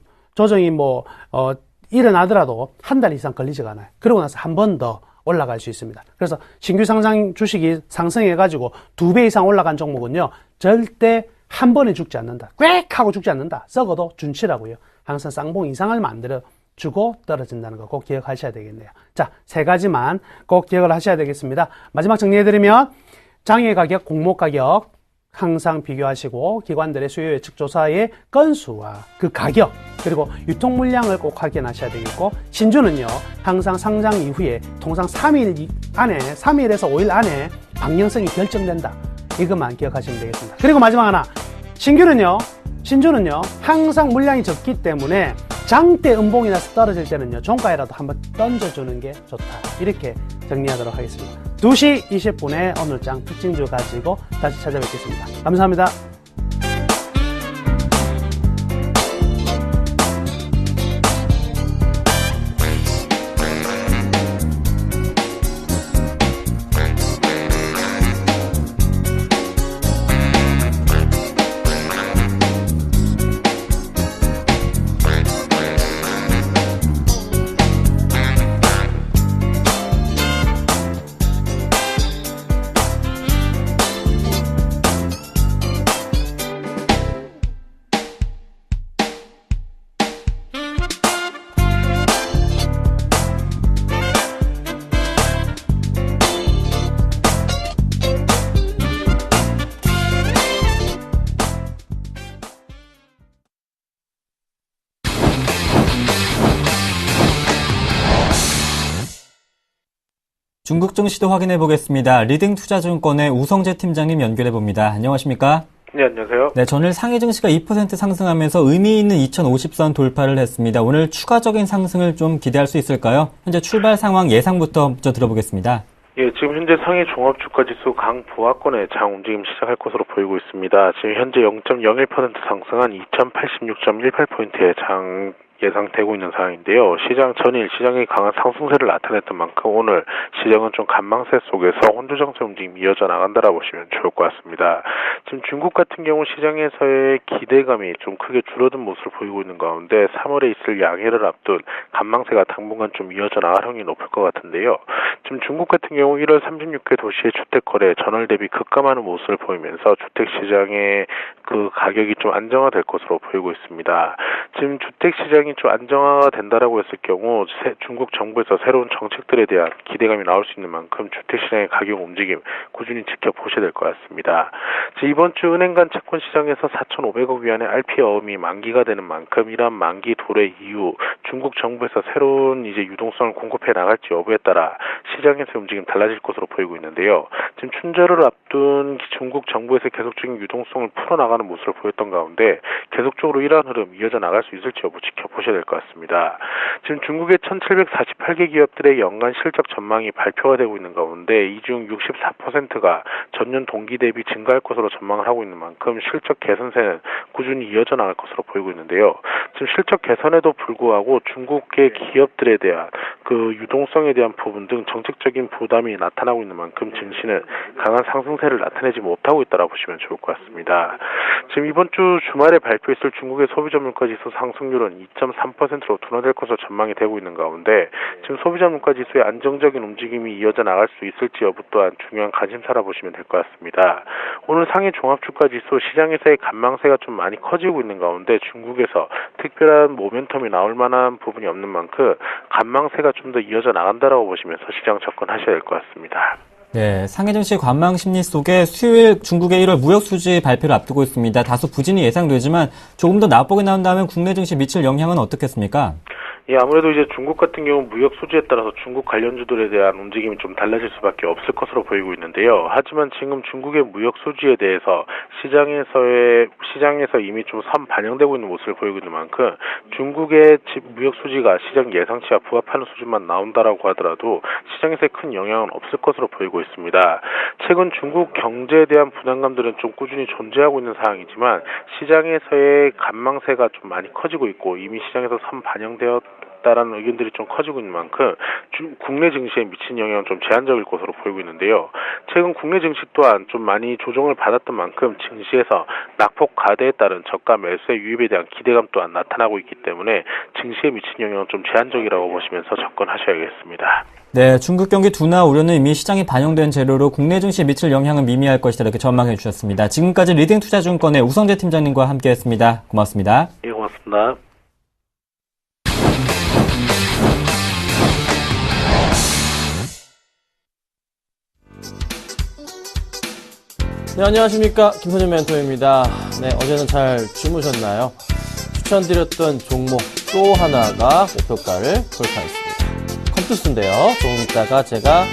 일어나더라도 한 달 이상 걸리지가 않아요. 그러고 나서 한 번 더 올라갈 수 있습니다. 그래서 신규 상장 주식이 상승해가지고 2배 이상 올라간 종목은요, 절대 한 번에 죽지 않는다. 꽥 하고 죽지 않는다. 썩어도 준치라고요. 항상 쌍봉 이상을 만들어 주고 떨어진다는 거 꼭 기억하셔야 되겠네요. 자, 3가지만 꼭 기억을 하셔야 되겠습니다. 마지막 정리해드리면, 장외 가격, 공모 가격 항상 비교하시고, 기관들의 수요 예측 조사의 건수와 그 가격, 그리고 유통 물량을 꼭 확인하셔야 되겠고, 신주는요, 항상 상장 이후에 통상 3일에서 5일 안에 방향성이 결정된다. 이것만 기억하시면 되겠습니다. 그리고 마지막 하나, 신주는요, 항상 물량이 적기 때문에 장대 음봉이 나서 떨어질 때는요, 종가에라도 한번 던져주는 게 좋다. 이렇게 정리하도록 하겠습니다. 2시 20분에 오늘장 특징주 가지고 다시 찾아뵙겠습니다. 감사합니다. 중국 증시도 확인해 보겠습니다. 리딩투자증권의 우성재 팀장님 연결해 봅니다. 안녕하십니까? 네, 안녕하세요. 네, 전일 상해 증시가 2% 상승하면서 의미 있는 2050선 돌파를 했습니다. 오늘 추가적인 상승을 좀 기대할 수 있을까요? 현재 출발 상황 예상부터 먼저 들어보겠습니다. 예, 지금 현재 상해 종합주가지수 강보합권의 장 움직임 시작할 것으로 보이고 있습니다. 지금 현재 0.01% 상승한 2086.18포인트의 장 예상되고 있는 상황인데요. 시장 전일 시장이 강한 상승세를 나타냈던 만큼 오늘 시장은 좀 간망세 속에서 혼조정세 움직임이 이어져 나간다라 보시면 좋을 것 같습니다. 지금 중국 같은 경우 시장에서의 기대감이 좀 크게 줄어든 모습을 보이고 있는 가운데 3월에 있을 양해를 앞둔 간망세가 당분간 좀 이어져 나갈 확률이 높을 것 같은데요. 지금 중국 같은 경우 1월 36개 도시의 주택 거래 전월 대비 급감하는 모습을 보이면서 주택 시장의 그 가격이 좀 안정화될 것으로 보이고 있습니다. 지금 주택 시장이 시장이 좀 안정화가 된다라고 했을 경우 중국 정부에서 새로운 정책들에 대한 기대감이 나올 수 있는 만큼 주택시장의 가격 움직임 꾸준히 지켜보셔야 될 것 같습니다. 이번 주 은행 간 채권 시장에서 4,500억 위안의 RP 어음이 만기가 되는 만큼 이러한 만기 도래 이후 중국 정부에서 새로운 이제 유동성을 공급해 나갈지 여부에 따라 시장에서의 움직임 달라질 것으로 보이고 있는데요. 지금 춘절을 앞둔 중국 정부에서 계속적인 유동성을 풀어나가는 모습을 보였던 가운데 계속적으로 이러한 흐름 이어져 나갈 수 있을지 여부 지켜보셔야 될 것 같습니다. 지금 중국의 1,748개 기업들의 연간 실적 전망이 발표가 되고 있는 가운데 이 중 64%가 전년 동기 대비 증가할 것으로 전망을 하고 있는 만큼 실적 개선세는 꾸준히 이어져 나갈 것으로 보이고 있는데요. 지금 실적 개선에도 불구하고 중국의 기업들에 대한 그 유동성에 대한 부분 등 정책적인 부담이 나타나고 있는 만큼 증시는 강한 상승세를 나타내지 못하고 있다고 보시면 좋을 것 같습니다. 지금 이번 주 주말에 발표했을 중국의 소비자 물가지수 상승률은 2.3%로 둔화될 것으로 전망이 되고 있는 가운데 지금 소비자 물가지수의 안정적인 움직임이 이어져 나갈 수 있을지 여부 또한 중요한 관심사라 보시면 될 것 같습니다. 오늘 상해 종합주가지수 시장에서의 간망세가 좀 많이 커지고 있는 가운데 중국에서 특별한 모멘텀이 나올 만한 부분이 없는 만큼 간망세가 좀 더 이어져 나간다라고 보시면서 시장 접근하셔야 될 것 같습니다. 네, 상해 증시 관망 심리 속에 수요일 중국의 1월 무역 수지 발표를 앞두고 있습니다. 다소 부진이 예상되지만 조금 더 나쁘게 나온다면 국내 증시에 미칠 영향은 어떻겠습니까? 예, 아무래도 이제 중국 같은 경우 무역 수지에 따라서 중국 관련주들에 대한 움직임이 좀 달라질 수밖에 없을 것으로 보이고 있는데요. 하지만 지금 중국의 무역 수지에 대해서 시장에서 이미 좀 반영되고 있는 모습을 보이고 있는 만큼 중국의 무역 수지가 시장 예상치와 부합하는 수준만 나온다라고 하더라도 시장에서의 큰 영향은 없을 것으로 보이고 있습니다. 최근 중국 경제에 대한 부담감들은 좀 꾸준히 존재하고 있는 상황이지만 시장에서의 관망세가 좀 많이 커지고 있고 이미 시장에서 반영되었다라는 의견들이 좀 커지고 있는 만큼 국내 증시에 미친 영향은 좀 제한적일 것으로 보이고 있는데요. 최근 국내 증시 또한 좀 많이 조정을 받았던 만큼 증시에서 낙폭 과대에 따른 저가 매수의 유입에 대한 기대감 또한 나타나고 있기 때문에 증시에 미친 영향은 좀 제한적이라고 보시면서 접근하셔야겠습니다. 네, 중국 경기 둔화 우려는 이미 시장에 반영된 재료로 국내 증시에 미칠 영향은 미미할 것이다 이렇게 전망해 주셨습니다. 지금까지 리딩투자증권의 우성재 팀장님과 함께했습니다. 고맙습니다. 예, 고맙습니다. 네, 안녕하십니까. 김선현 멘토입니다. 네, 어제는 잘 주무셨나요? 추천드렸던 종목 또 하나가 목표가를 돌파했습니다. 컴투스인데요. 조금 이따가 제가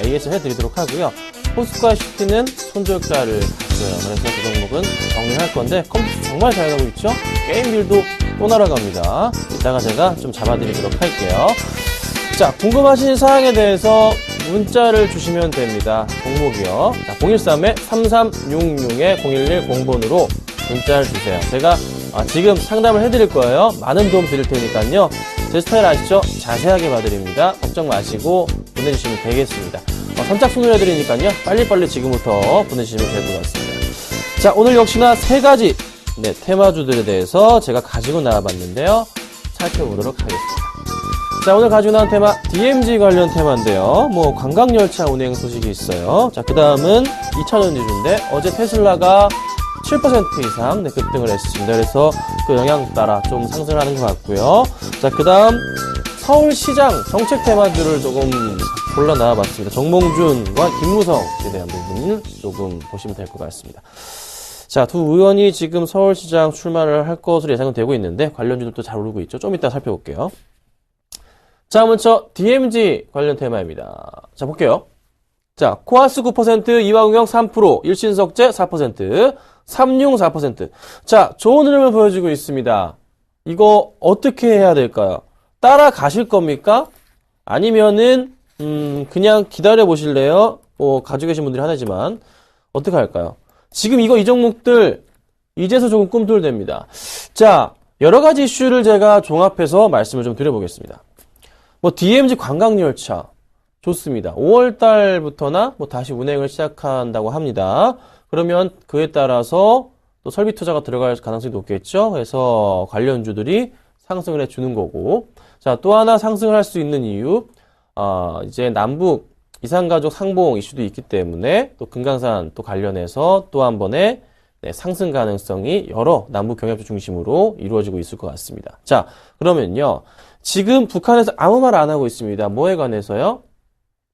AS 해드리도록 하고요. 포스코와 시티는 손절가를 갔어요. 그래서 그 종목은 정리할 건데 컴투스 정말 잘 가고 있죠? 게임빌도 또 날아갑니다. 이따가 제가 좀 잡아드리도록 할게요. 자, 궁금하신 사항에 대해서 문자를 주시면 됩니다. 종목이요. 자, 013-3366-0110번으로 문자를 주세요. 제가 지금 상담을 해드릴 거예요. 많은 도움 드릴 테니까요. 제 스타일 아시죠? 자세하게 봐드립니다. 걱정 마시고 보내주시면 되겠습니다. 선착순으로 해드리니까요. 빨리빨리 지금부터 보내주시면 될 것 같습니다. 자, 오늘 역시나 세 가지 테마주들에 대해서 제가 가지고 나와봤는데요. 살펴보도록 하겠습니다. 자, 오늘 가지고 나온 테마 DMZ 관련 테마인데요. 관광열차 운행 소식이 있어요. 자, 그 다음은 2차전지주인데 어제 테슬라가 7% 이상 급등을 했습니다. 그래서 그 영향 따라 좀 상승을 하는 것 같고요. 자, 그 다음 서울시장 정책 테마들을 조금 골라 나와봤습니다. 정몽준과 김무성에 대한 부분을 조금 보시면 될 것 같습니다. 자, 두 의원이 지금 서울시장 출마를 할 것으로 예상되고 있는데 관련주들도 잘 오르고 있죠. 좀 이따 살펴볼게요. 자, 먼저 DMZ 관련 테마입니다. 자, 볼게요. 자, 코아스 9%, 이화공영 3%, 일신석재 4%, 삼융 4%. 자, 좋은 흐름을 보여주고 있습니다. 이거 어떻게 해야 될까요? 따라가실 겁니까? 아니면은 그냥 기다려 보실래요? 가지고 계신 분들이 하나지만 어떻게 할까요? 지금 이 종목들 이제서 조금 꿈틀댑니다. 자, 여러 가지 이슈를 제가 종합해서 말씀을 좀 드려보겠습니다. DMZ 관광열차 좋습니다. 5월 달부터나 다시 운행을 시작한다고 합니다. 그러면 그에 따라서 또 설비 투자가 들어갈 가능성이 높겠죠. 그래서 관련주들이 상승을 해주는 거고. 자, 또 하나 상승을 할 수 있는 이유, 이제 남북 이산가족 상봉 이슈도 있기 때문에 또 금강산 또 관련해서 또 한 번의 네, 상승 가능성이 여러 남북 경협주 중심으로 이루어지고 있을 것 같습니다. 자, 그러면요. 지금 북한에서 아무 말 안 하고 있습니다. 뭐에 관해서요?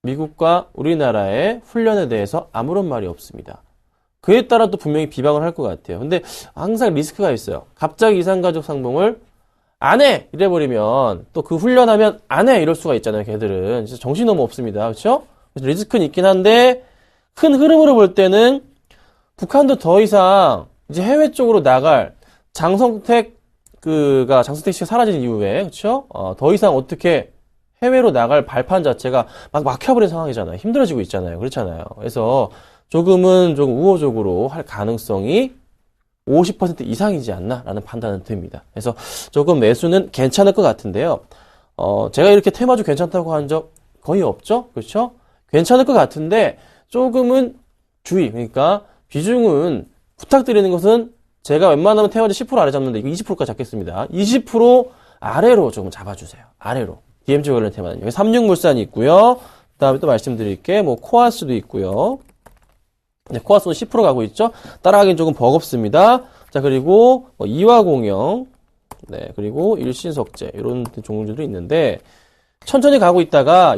미국과 우리나라의 훈련에 대해서 아무런 말이 없습니다. 그에 따라 또 분명히 비방을 할 것 같아요. 근데 항상 리스크가 있어요. 갑자기 이산가족 상봉을 안 해! 이래버리면 또 그 훈련하면 안 해! 이럴 수가 있잖아요. 걔들은. 진짜 정신이 너무 없습니다. 그렇죠? 그래서 리스크는 있긴 한데 큰 흐름으로 볼 때는 북한도 더 이상 이제 해외 쪽으로 나갈 장성택 씨가 사라진 이후에 그렇죠? 더 이상 어떻게 해외로 나갈 발판 자체가 막 막혀버린 상황이잖아요. 힘들어지고 있잖아요. 그렇잖아요. 그래서 조금은 좀 우호적으로 할 가능성이 50% 이상이지 않나라는 판단은 듭니다. 그래서 조금 매수는 괜찮을 것 같은데요. 제가 이렇게 테마주 괜찮다고 한 적 거의 없죠? 그렇죠? 괜찮을 것 같은데 조금은 주의. 그러니까 비중은 부탁드리는 것은 제가 웬만하면 테마주 10% 아래 잡는데 이거 20%까지 잡겠습니다. 20% 아래로 조금 잡아주세요. 아래로. DMZ 관련 테마는 여기 삼육물산이 있고요. 그 다음에 또 말씀드릴게 뭐 코아스도 있고요. 네, 코아스는 10% 가고 있죠. 따라가긴 조금 버겁습니다. 자, 그리고 이화공영, 네, 그리고 일신석재 이런 종류들도 있는데 천천히 가고 있다가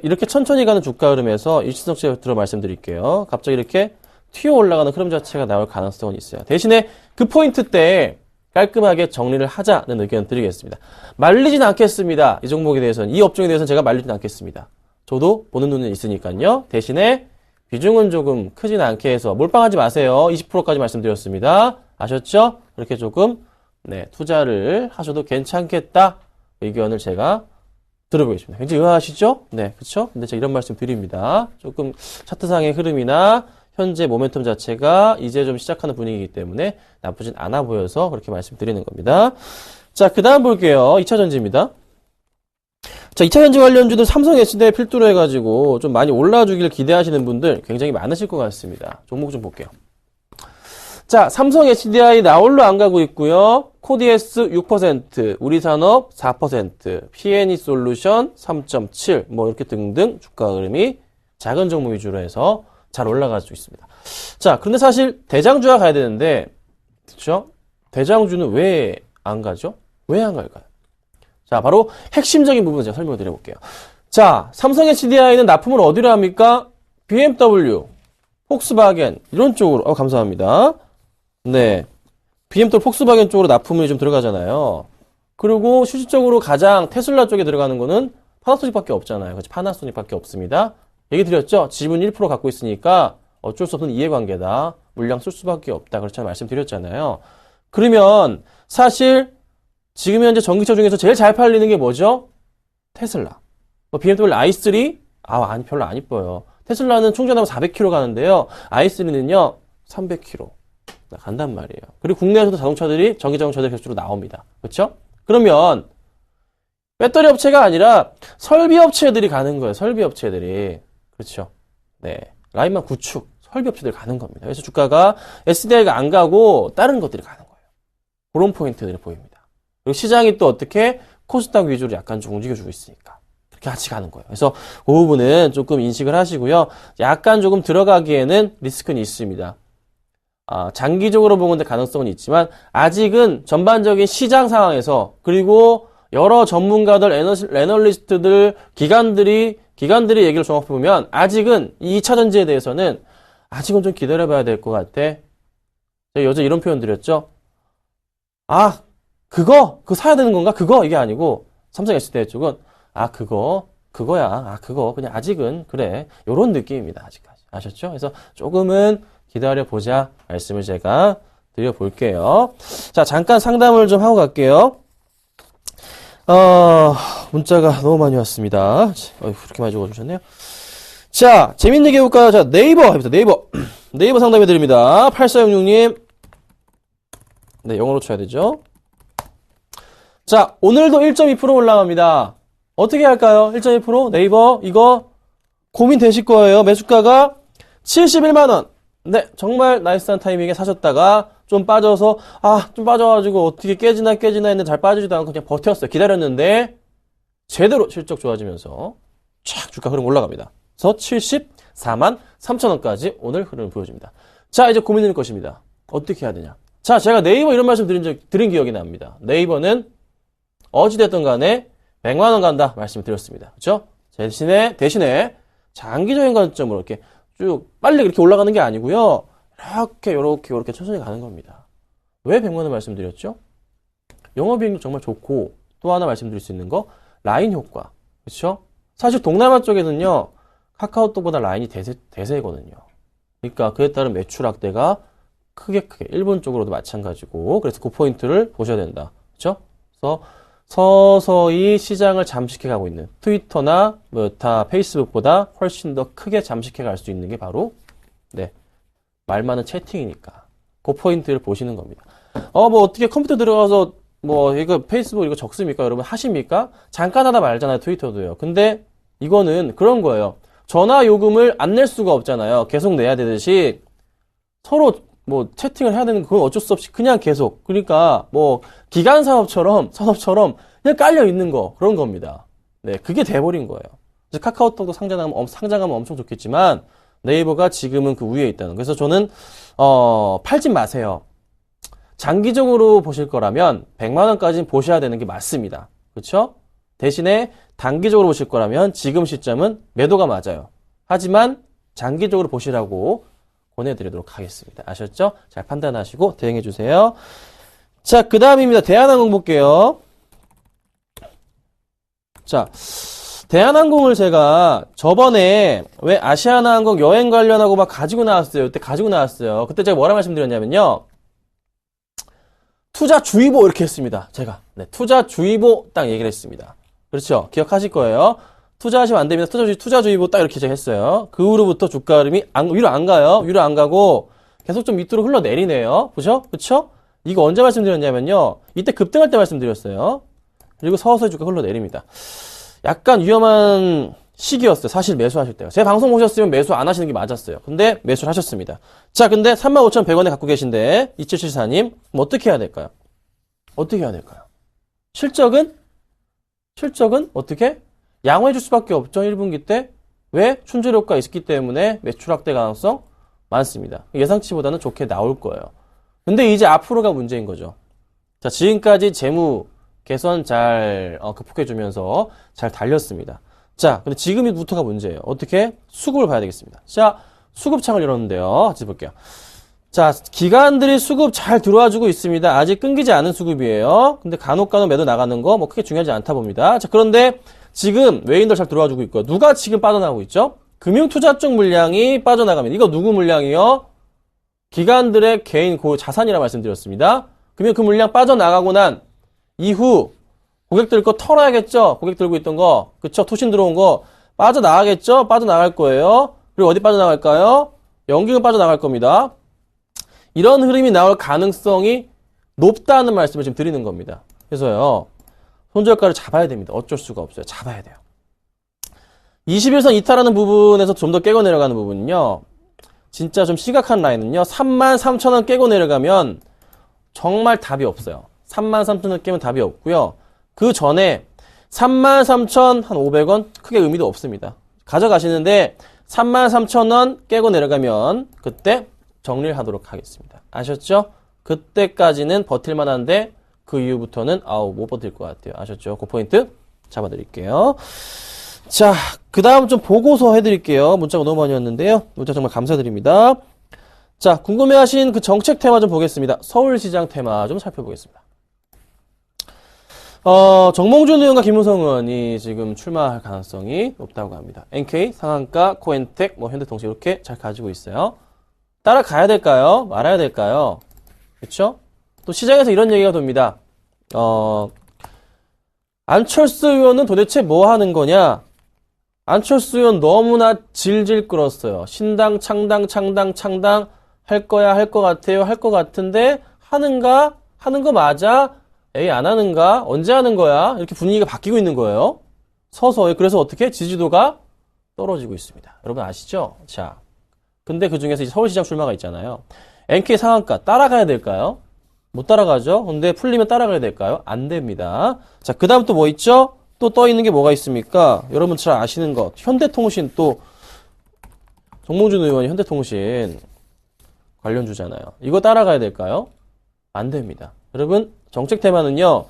이렇게 천천히 가는 주가 흐름에서 일신석재 들어 말씀드릴게요. 갑자기 이렇게 튀어 올라가는 흐름 자체가 나올 가능성은 있어요. 대신에 그 포인트 때 깔끔하게 정리를 하자는 의견 드리겠습니다. 말리진 않겠습니다. 이 종목에 대해서는, 이 업종에 대해서는 제가 말리진 않겠습니다. 저도 보는 눈은 있으니까요. 대신에 비중은 조금 크진 않게 해서 몰빵하지 마세요. 20%까지 말씀드렸습니다. 아셨죠? 그렇게 조금 네, 투자를 하셔도 괜찮겠다 의견을 제가 들어보겠습니다. 굉장히 의아하시죠? 네, 그렇죠? 근데 제가 이런 말씀 드립니다. 조금 차트상의 흐름이나 현재 모멘텀 자체가 이제 좀 시작하는 분위기이기 때문에 나쁘진 않아 보여서 그렇게 말씀드리는 겁니다. 자, 그 다음 볼게요. 2차전지입니다. 자, 2차전지 관련주들 삼성 SDI 필두로 해가지고 좀 많이 올라주길 기대하시는 분들 굉장히 많으실 것 같습니다. 종목 좀 볼게요. 자, 삼성 SDI 나홀로 안 가고 있고요. 코디에스 6%, 우리산업 4%, P&E 솔루션 3.7, 뭐 이렇게 등등 주가 흐름이 작은 종목 위주로 해서 잘 올라갈 수 있습니다. 자, 그런데 사실 대장주가 가야 되는데, 그렇죠? 대장주는 왜 안 가죠? 왜 안 갈까요? 자, 바로 핵심적인 부분을 제가 설명을 드려볼게요. 자, 삼성 SDI는 납품을 어디로 합니까? BMW, 폭스바겐 이런 쪽으로. 감사합니다. 네, BMW, 폭스바겐 쪽으로 납품이 좀 들어가잖아요. 그리고 실질적으로 가장 테슬라 쪽에 들어가는 거는 파나소닉밖에 없잖아요. 그렇지? 파나소닉밖에 없습니다. 얘기 드렸죠? 지분 1% 갖고 있으니까 어쩔 수 없는 이해관계다. 물량 쓸 수밖에 없다. 그렇죠? 말씀드렸잖아요. 그러면 사실 지금 현재 전기차 중에서 제일 잘 팔리는 게 뭐죠? 테슬라. BMW i3? 아니, 별로 안 이뻐요. 테슬라는 충전하면 400km 가는데요. i3는요, 300km. 간단 말이에요. 그리고 국내에서도 자동차들이, 전기자동차들이 계속적으로 나옵니다. 그렇죠? 그러면, 배터리 업체가 아니라 설비 업체들이 가는 거예요. 설비 업체들이. 그렇죠? 네. 라인만 구축, 설비 업체들이 가는 겁니다. 그래서 주가가 SDI가 안 가고 다른 것들이 가는 거예요. 그런 포인트들이 보입니다. 그리고 시장이 또 어떻게 코스닥 위주로 약간 좀 움직여주고 있으니까 그렇게 같이 가는 거예요. 그래서 그 부분은 조금 인식을 하시고요. 약간 조금 들어가기에는 리스크는 있습니다. 장기적으로 보는 데 가능성은 있지만 아직은 전반적인 시장 상황에서 그리고 여러 전문가들, 애널리스트들, 기관들이 얘기를 종합해보면 아직은 이 2차전지에 대해서는 아직은 좀 기다려봐야 될 것 같아. 제가 요즘 이런 표현 드렸죠. 그거 사야 되는 건가? 그거 이게 아니고 삼성 SDI 쪽은 그거야. 그거 그냥 아직은 그래. 요런 느낌입니다. 아직까지. 아셨죠? 그래서 조금은 기다려보자 말씀을 제가 드려볼게요. 자, 잠깐 상담을 좀 하고 갈게요. 문자가 너무 많이 왔습니다. 그렇게 많이 적어주셨네요. 자, 재밌는 얘기 해볼까요? 자, 네이버 해보세요. 네이버 상담해드립니다. 8466님. 네, 영어로 쳐야 되죠. 자, 오늘도 1.2% 올라갑니다. 어떻게 할까요? 1.2% 네이버 이거 고민되실 거예요. 매수가가 71만원. 네, 정말 나이스한 타이밍에 사셨다가 좀 빠져서 좀 빠져가지고 어떻게 깨지나 했는데 잘 빠지지도 않고 그냥 버텼어요. 기다렸는데 제대로 실적 좋아지면서 촥 주가 흐름 올라갑니다. 그래서 74만 3천원까지 오늘 흐름을 보여줍니다. 자, 이제 고민될 것입니다. 어떻게 해야 되냐? 자, 제가 네이버 이런 말씀 드린 기억이 납니다. 네이버는 어찌됐든 간에 100만 원 간다 말씀을 드렸습니다. 그렇죠? 대신에 장기적인 관점으로 이렇게 쭉 빨리 이렇게 올라가는 게 아니고요. 이렇게 천천히 가는 겁니다. 왜 100만 원 말씀드렸죠? 영업이익률 정말 좋고 또 하나 말씀드릴 수 있는 거 라인 효과. 그렇죠? 사실 동남아 쪽에는요. 카카오톡보다 라인이 대세거든요. 그러니까 그에 따른 매출 확대가 크게 일본 쪽으로도 마찬가지고 그래서 그 포인트를 보셔야 된다. 그렇죠? 그래서 서서히 시장을 잠식해 가고 있는 트위터나 메타, 페이스북보다 훨씬 더 크게 잠식해 갈 수 있는 게 바로 말 많은 채팅이니까 그 포인트를 보시는 겁니다. 뭐 어떻게 컴퓨터 들어가서 뭐 이거 페이스북 이거 적습니까? 여러분 하십니까? 잠깐 하다 말잖아요. 트위터도요. 근데 이거는 그런 거예요. 전화 요금을 안 낼 수가 없잖아요. 계속 내야 되듯이 서로 뭐 채팅을 해야 되는 그건 어쩔 수 없이 그냥 계속. 그러니까 뭐 기간 산업처럼 그냥 깔려 있는 거 그런 겁니다. 네, 그게 돼버린 거예요. 그래서 카카오톡도 상장하면 엄청 좋겠지만 네이버가 지금은 그 위에 있다는. 그래서 저는 팔지 마세요. 장기적으로 보실 거라면 100만 원까지는 보셔야 되는 게 맞습니다. 그렇죠? 대신에 단기적으로 보실 거라면 지금 시점은 매도가 맞아요. 하지만 장기적으로 보시라고 보내드리도록 하겠습니다. 아셨죠? 잘 판단하시고 대응해 주세요. 자, 그 다음입니다. 대한항공 볼게요. 자, 대한항공을 제가 저번에 왜 아시아나항공 여행 관련하고 막 가지고 나왔어요. 그때 제가 뭐라 말씀드렸냐면요. 투자주의보 이렇게 했습니다. 제가. 네, 투자주의보 딱 얘기를 했습니다. 그렇죠? 기억하실 거예요. 투자하시면 안 됩니다. 투자주의보 딱 이렇게 제가 했어요. 그 후로부터 주가 흐름이 위로 안 가요. 위로 안 가고 계속 좀 밑으로 흘러내리네요. 보죠? 그쵸? 이거 언제 말씀드렸냐면요. 이때 급등할 때 말씀드렸어요. 그리고 서서히 주가 흘러내립니다. 약간 위험한 시기였어요. 사실 매수하실 때요. 제 방송 보셨으면 매수 안 하시는 게 맞았어요. 근데 매수를 하셨습니다. 자, 근데 35,100원에 갖고 계신데 2774님 그럼 어떻게 해야 될까요? 실적은 어떻게? 양호해 줄 수밖에 없죠. 1분기 때. 왜? 춘절 효과가 있기 때문에 매출 확대 가능성 많습니다. 예상치보다는 좋게 나올 거예요. 근데 이제 앞으로가 문제인 거죠. 자, 지금까지 재무 개선 잘 극복해 주면서 잘 달렸습니다. 자, 근데 지금부터가 문제예요. 어떻게? 수급을 봐야 되겠습니다. 자, 수급창을 열었는데요. 같이 볼게요. 자, 기관들이 수급 잘 들어와주고 있습니다. 아직 끊기지 않은 수급이에요. 근데 간혹 매도 나가는 거 뭐 크게 중요하지 않다 봅니다. 자, 그런데 지금 외인들 잘 들어와주고 있고요. 누가 지금 빠져나가고 있죠? 금융투자 쪽 물량이 빠져나갑니다. 이거 누구 물량이요? 기관들의 개인 자산이라 말씀드렸습니다. 그러면 그 물량 빠져나가고 난 이후 고객들 거 털어야겠죠? 고객 들고 있던 거. 그쵸? 투신 들어온 거 빠져나가겠죠? 빠져나갈 거예요. 그리고 어디 빠져나갈까요? 연기금 빠져나갈 겁니다. 이런 흐름이 나올 가능성이 높다는 말씀을 지금 드리는 겁니다. 그래서요. 손절가를 잡아야 됩니다. 어쩔 수가 없어요. 잡아야 돼요. 21선 이탈하는 부분에서 좀 더 깨고 내려가는 부분은요. 진짜 좀 심각한 라인은요. 33,000원 깨고 내려가면 정말 답이 없어요. 33,000원 깨면 답이 없고요. 그 전에 33,500원 크게 의미도 없습니다. 가져가시는데 33,000원 깨고 내려가면 그때 정리를 하도록 하겠습니다. 아셨죠? 그때까지는 버틸만 한데 그 이후부터는 못 버틸 것 같아요. 아셨죠? 그 포인트 잡아드릴게요. 자, 그 다음 좀 보고서 해드릴게요. 문자가 너무 많이 왔는데요. 문자 정말 감사드립니다. 자, 궁금해하신 그 정책 테마 좀 보겠습니다. 서울시장 테마 좀 살펴보겠습니다. 정몽준 의원과 김무성 의원이 지금 출마할 가능성이 높다고 합니다. NK, 상한가, 코엔텍, 현대통신 이렇게 잘 가지고 있어요. 따라가야 될까요? 말아야 될까요? 그렇죠? 또 시장에서 이런 얘기가 돕니다. 안철수 의원은 도대체 뭐 하는 거냐? 안철수 의원 너무나 질질 끌었어요. 신당, 창당 할 거야, 할 것 같아요, 할 것 같은데 하는가? 하는 거 맞아? 에이, 안 하는가? 언제 하는 거야? 이렇게 분위기가 바뀌고 있는 거예요. 서서히. 그래서 어떻게? 지지도가 떨어지고 있습니다. 여러분 아시죠? 자, 근데 그 중에서 이제 서울시장 출마가 있잖아요. NK 상한가 따라가야 될까요? 못 따라가죠? 근데 풀리면 따라가야 될까요? 안 됩니다. 자, 그 다음 또 뭐 있죠? 또 떠 있는 게 뭐가 있습니까? 여러분 잘 아시는 것. 현대통신 또, 정몽준 의원이 현대통신 관련주잖아요. 이거 따라가야 될까요? 안 됩니다. 여러분, 정책 테마는요,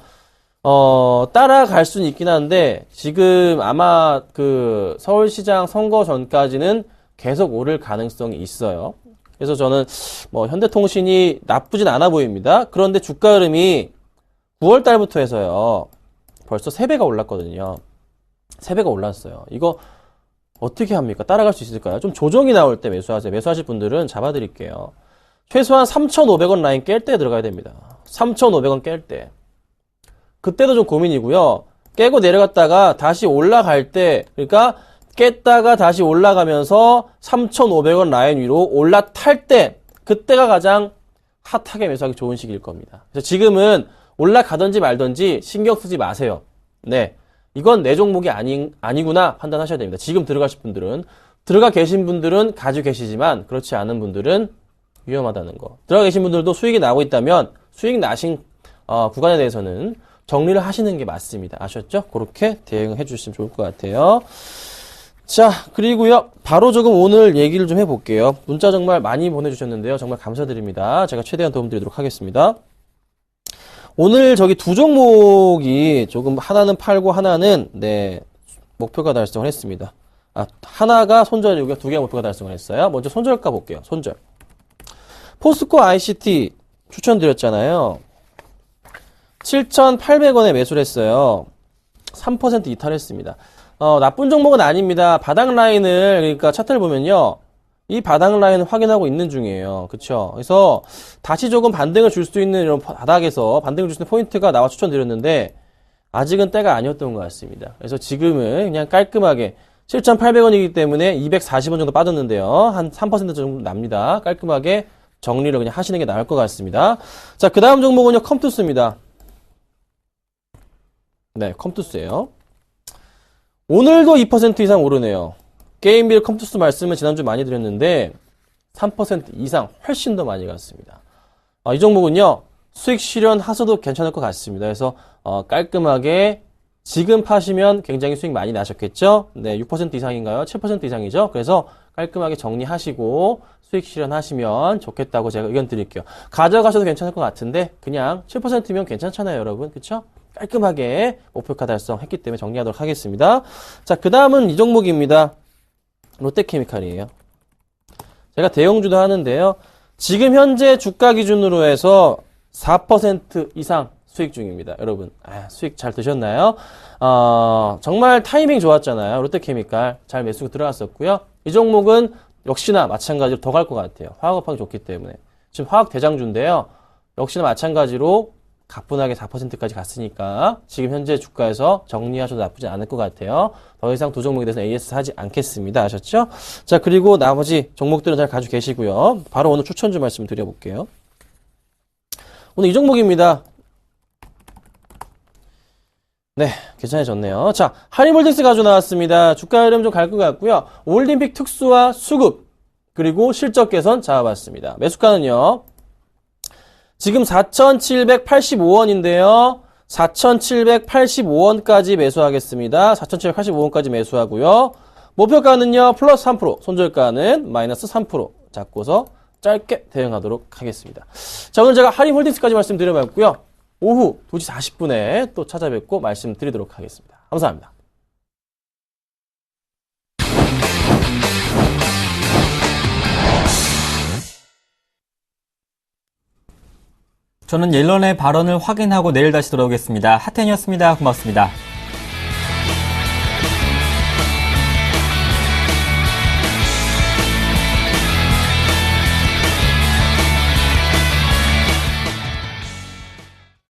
따라갈 수는 있긴 한데, 지금 아마 그 서울시장 선거 전까지는 계속 오를 가능성이 있어요. 그래서 저는 뭐 현대통신이 나쁘진 않아 보입니다. 그런데 주가 흐름이 9월 달부터 해서요, 벌써 3배가 올랐거든요. 3배가 올랐어요. 이거 어떻게 합니까? 따라갈 수 있을까요? 좀 조정이 나올 때 매수하세요. 매수하실 분들은 잡아드릴게요. 최소한 3,500원 라인 깰 때 들어가야 됩니다. 3,500원 깰 때. 그때도 좀 고민이고요. 깨고 내려갔다가 다시 올라갈 때, 그러니까 깼다가 다시 올라가면서 3,500원 라인 위로 올라탈 때, 그때가 가장 핫하게 매수하기 좋은 시기일 겁니다. 그래서 지금은 올라가든지 말든지 신경 쓰지 마세요. 네. 이건 내 종목이 아니구나 판단하셔야 됩니다. 지금 들어가실 분들은, 들어가 계신 분들은 가지고 계시지만, 그렇지 않은 분들은 위험하다는 거. 들어가 계신 분들도 수익이 나고 있다면, 수익 나신 구간에 대해서는 정리를 하시는 게 맞습니다. 아셨죠? 그렇게 대응해 주시면 좋을 것 같아요. 자, 그리고요, 바로 조금 오늘 얘기를 좀 해볼게요. 문자 정말 많이 보내주셨는데요. 정말 감사드립니다. 제가 최대한 도움드리도록 하겠습니다. 오늘 저기 두 종목이 조금 하나는 팔고 하나는, 네, 목표가 달성을 했습니다. 하나가 손절이고요. 두 개가 목표가 달성을 했어요. 먼저 손절가 볼게요. 손절. 포스코 ICT 추천드렸잖아요. 7,800원에 매수를 했어요. 3% 이탈했습니다. 나쁜 종목은 아닙니다. 바닥 라인을, 그러니까 차트를 보면요, 이 바닥 라인을 확인하고 있는 중이에요. 그쵸? 그래서 다시 조금 반등을 줄 수 있는 이런 바닥에서 반등을 줄 수 있는 포인트가 나와 추천드렸는데 아직은 때가 아니었던 것 같습니다. 그래서 지금은 그냥 깔끔하게 7,800원이기 때문에 240원 정도 빠졌는데요. 한 3% 정도 납니다. 깔끔하게 정리를 그냥 하시는 게 나을 것 같습니다. 자, 그 다음 종목은요, 컴투스입니다. 네, 컴투스예요. 오늘도 2% 이상 오르네요. 게임빌 컴투스 말씀을 지난주 많이 드렸는데 3% 이상 훨씬 더 많이 갔습니다. 이 종목은요, 수익 실현 하셔도 괜찮을 것 같습니다. 그래서 깔끔하게 지금 파시면 굉장히 수익 많이 나셨겠죠? 네, 6% 이상인가요? 7% 이상이죠? 그래서 깔끔하게 정리하시고 수익 실현하시면 좋겠다고 제가 의견 드릴게요. 가져가셔도 괜찮을 것 같은데 그냥 7%면 괜찮잖아요, 여러분. 그쵸? 깔끔하게 목표가 달성했기 때문에 정리하도록 하겠습니다. 자, 그 다음은 이 종목입니다. 롯데케미칼이에요. 제가 대형주도 하는데요. 지금 현재 주가 기준으로 해서 4% 이상 수익 중입니다. 여러분, 수익 잘 드셨나요? 정말 타이밍 좋았잖아요. 롯데케미칼 잘 매수가 들어갔었고요. 이 종목은 역시나 마찬가지로 더 갈 것 같아요. 화학업황이 좋기 때문에. 지금 화학 대장주인데요. 역시나 마찬가지로 가뿐하게 4%까지 갔으니까 지금 현재 주가에서 정리하셔도 나쁘지 않을 것 같아요. 더 이상 두 종목에 대해서 AS 하지 않겠습니다. 아셨죠? 자, 그리고 나머지 종목들은 잘 가지고 계시고요. 바로 오늘 추천주 말씀 드려볼게요. 오늘 이 종목입니다. 네, 괜찮아졌네요. 자, 하리몰딩스 가지고 나왔습니다. 주가 흐름 좀 갈 것 같고요. 올림픽 특수화 수급 그리고 실적 개선 잡아봤습니다. 매수가는요. 지금 4,785원인데요. 4,785원까지 매수하겠습니다. 4,785원까지 매수하고요. 목표가는요. 플러스 3%, 손절가는 마이너스 3% 잡고서 짧게 대응하도록 하겠습니다. 자, 오늘 제가 하림홀딩스까지 말씀드려봤고요. 오후 2시 40분에 또 찾아뵙고 말씀드리도록 하겠습니다. 감사합니다. 저는 옐런의 발언을 확인하고 내일 다시 돌아오겠습니다. 하텐이었습니다. 고맙습니다.